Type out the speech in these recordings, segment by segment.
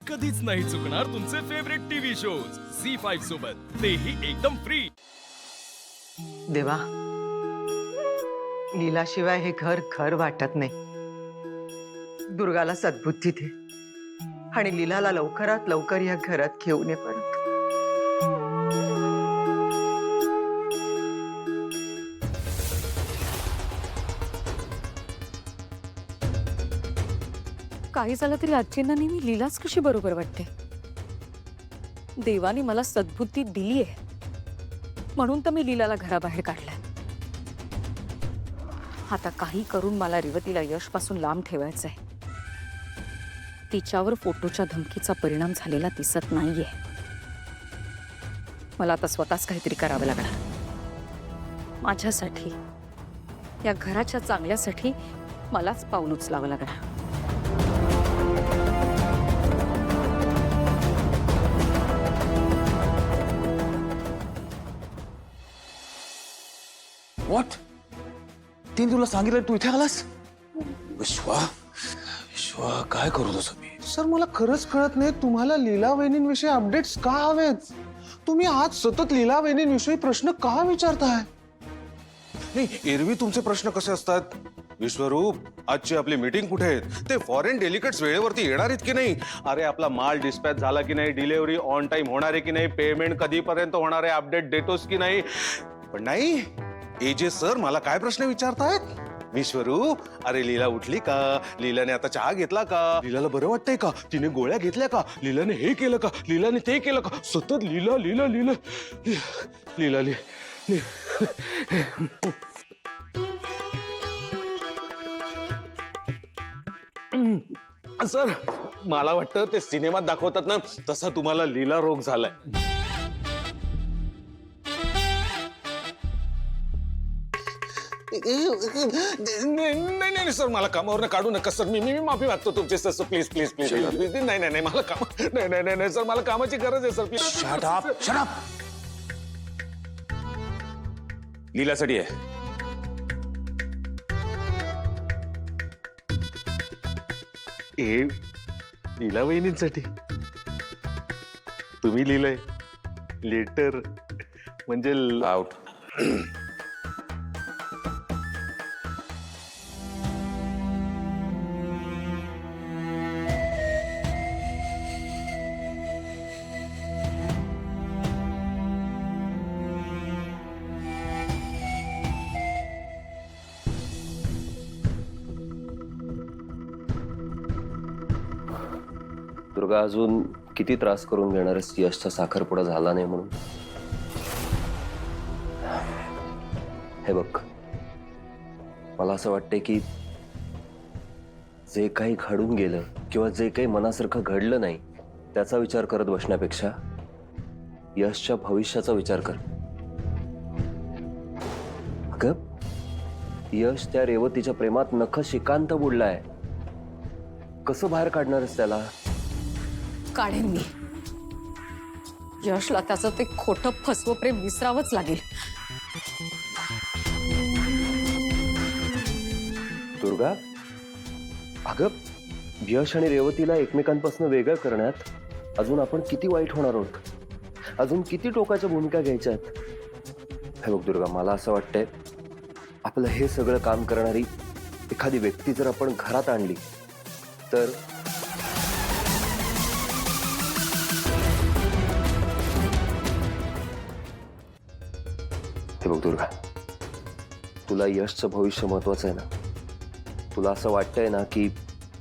कधीच नाही चुकणार तुमचे फेवरेट टीव्ही शोज झी5 सोबत, तेही एकदम फ्री। देवा, लीलाशिवाय हे घर घर वाटत नाही। दुर्गाला सद्बुद्धी दे आणि लीलाला लवकरात लवकर या घरात घेऊन ये परत। काही झालं तरी आजींना नेहमी लीलाच कशी बरोबर वाटते। देवाने मला सद्बुद्धी दिली आहे म्हणून तर मी लीलाला घराबाहेर काढलं। आता काही करून मला रेवतीला यश पासून लांब ठेवायचंय। तिच्यावर फोटोच्या धमकीचा परिणाम झालेला दिसत नाहीये। मला आता स्वतःच काहीतरी करावं लागणार। माझ्यासाठी, या घराच्या चांगल्यासाठी मलाच पाऊल उचलावं लागणार। व्हॉट? तीन तुला सांगितलं तू इथे आलास? विश्वा, विश्वा काय करू तसं मी? सर मला खरंच कळत नाही तुम्हाला लीला वहिनींविषयी अपडेट्स का हवेत? तुम्ही आज सतत लीला वहिनींविषयी प्रश्न का विचारताय? नाही, एरवी तुमचे प्रश्न कसे असतात? विश्वरूप, आजची आपली मीटिंग कुठे आहे? ते फॉरेन डेलिगेट्स वेळेवरती येणार आहेत की नाही? अरे आपला माल डिस्पॅच झाला की नाही? डिलिव्हरी ऑन टाइम होणार आहे की नाही? पेमेंट कधीपर्यंत होणार आहे? अपडेट देतोस की नाही? पण नाही, एजे सर मला काय प्रश्न विचारतायत? विश्वरूप, अरे लीला उठली का? लीलाने आता चहा घेतला का? लीलाला बरं वाटतंय का? तिने गोळ्या घेतल्या का? लीलाने हे केलं का? लीलाने ते केलं का? सतत लीला लीला लीला लीला लीला। सर मला वाटतं ते सिनेमात दाखवतात ना तसा तुम्हाला लीला रोग झालाय। नाही सर, मला कामावर काढू नका सर। मी माफी मागतो तुमचे सर। Please please please. नाही मला काम नाही सर, मला कामाची गरज आहे sir. Please shut up shut up. लीलासाठी आहे। ए लीला वहिनींसाठी तुम्ही लिहिलंय लेटर म्हणजे आउट। दुर्गा, अजून किती त्रास करून घेणारच यशचा साखरपुडा झाला नाही म्हणून? हे बघ, मला असं वाटतंय की जे काही घडून गेलं किंवा जे काही मनासारखं घडलं नाही त्याचा विचार करत बसण्यापेक्षा यशच्या भविष्याचा विचार कर। अगं, यश त्या रेवतीच्या प्रेमात नख शिकांत बुडलाय। कसं बाहेर काढणारच त्याला? काढेन मी। यशला त्याचं ते खोटं फसवं प्रेम विसरावंच लागेल। दुर्गा, अगं यश आणि रेवतीला एकमेकांपासून वेगळं करण्यात अजून आपण किती वाईट होणार आहोत? अजून किती टोकाच्या भूमिका घ्यायच्या आहेत? हे बघ दुर्गा, मला असं वाटतंय आपलं हे सगळं काम करणारी एखादी व्यक्ती जर आपण घरात आणली तर हे बघ दुर्गा, तुला यशचं भविष्य महत्वाचं आहे ना? तुला असं वाटतंय ना की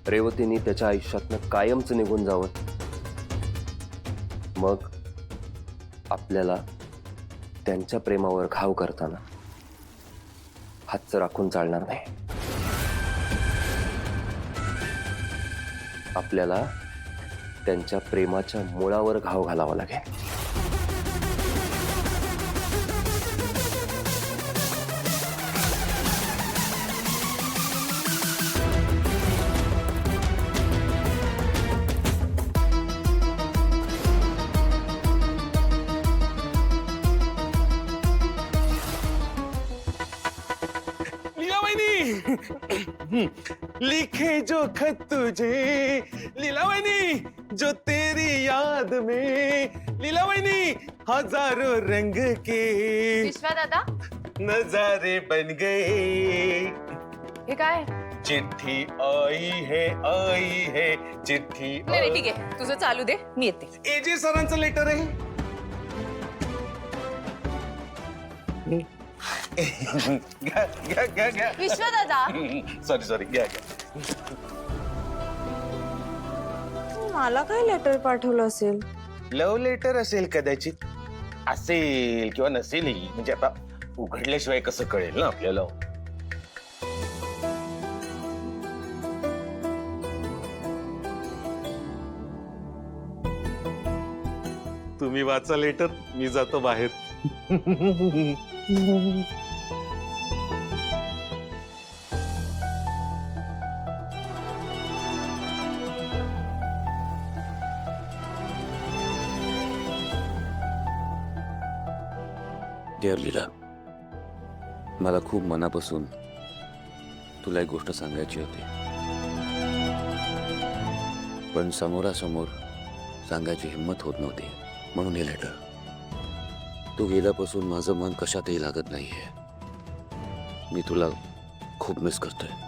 रेवतीने त्याच्या आयुष्यातनं कायमचं निघून जावं? मग आपल्याला त्यांच्या प्रेमावर घाव करताना हातचं राखून चालणार नाही। आपल्याला त्यांच्या प्रेमाच्या मुळावर घाव घालावा लागेल। लीला वहिनी लिखे जो खत तुझे लीलावनी जो तेरी याद में लीलावनी हजारों रंग के विश्वादादा नजारे बन गए. हे काय चिट्ठी आई है चिट्ठी नाही ठीक आहे तुझं चालू दे मी येते. एजे सरांचं लेटर आहे. घ्या घ्या घ्या घ्या. विश्वादादा सॉरी घ्या घ्या. मला काय लेटर पाठवलं असेल. लव्ह लेटर असेल कदाचित. असेल किंवा नसेलही म्हणजे आता उघडल्याशिवाय कसं कळेल ना आपल्याला. तुम्ही वाचा लेटर मी जातो बाहेर. डिअर लीला, मला खूप मनापासून तुला एक गोष्ट सांगायची होती, पण समोरासमोर सांगायची हिंमत होत नव्हती. म्हणून हे लेटर. तू गेल्यापासून माझं मन कशातही लागत नाहीये. मी तुला खूप मिस करतोय.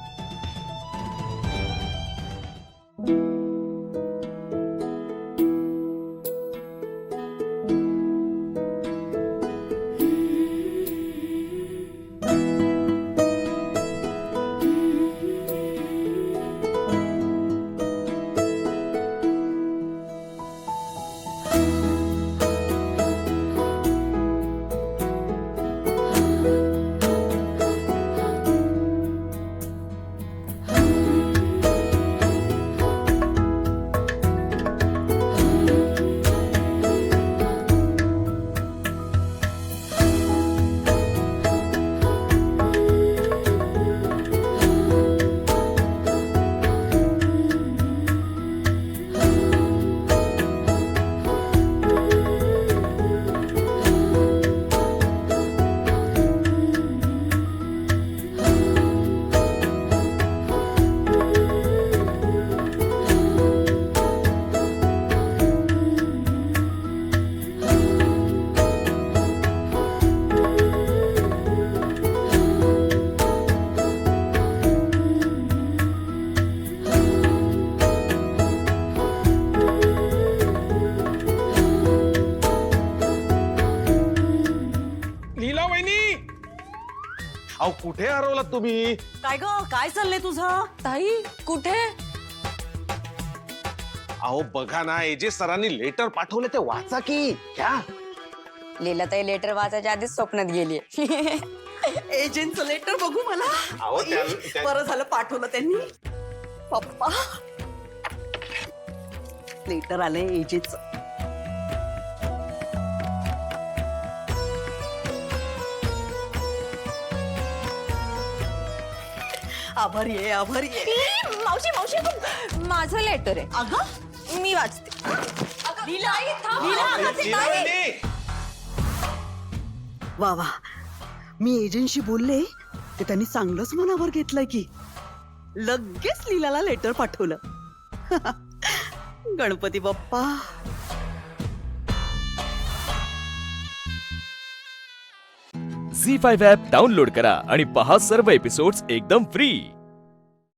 अहो कुठे हरवलात तुम्ही? काय ग काय चाललंय तुझं? ताई कुठे. अहो बघा ना एजे सरांनी लेटर पाठवले ते वाचा की. घ्या. लीलाताई लेटर वाचायच्या आधीच स्वप्नात गेली. एजंटचं लेटर बघू मला. अहो, बरं झालं पाठवलं त्यांनी. पप्पा लेटर आलंय एजंटचं. आभारी आहे आभारी आहे. मावशी मावशी माझं लेटर आहे. अगं मी वाचते. वा वा मी एजंटशी बोलले ते त्यांनी चांगलंच मनावर घेतलंय की लगेच लीलाला लेटर पाठवलं. गणपती बाप्पा. झी5 ॲप डाउनलोड करा आणि पहा सर्व एपिसोड्स एकदम फ्री.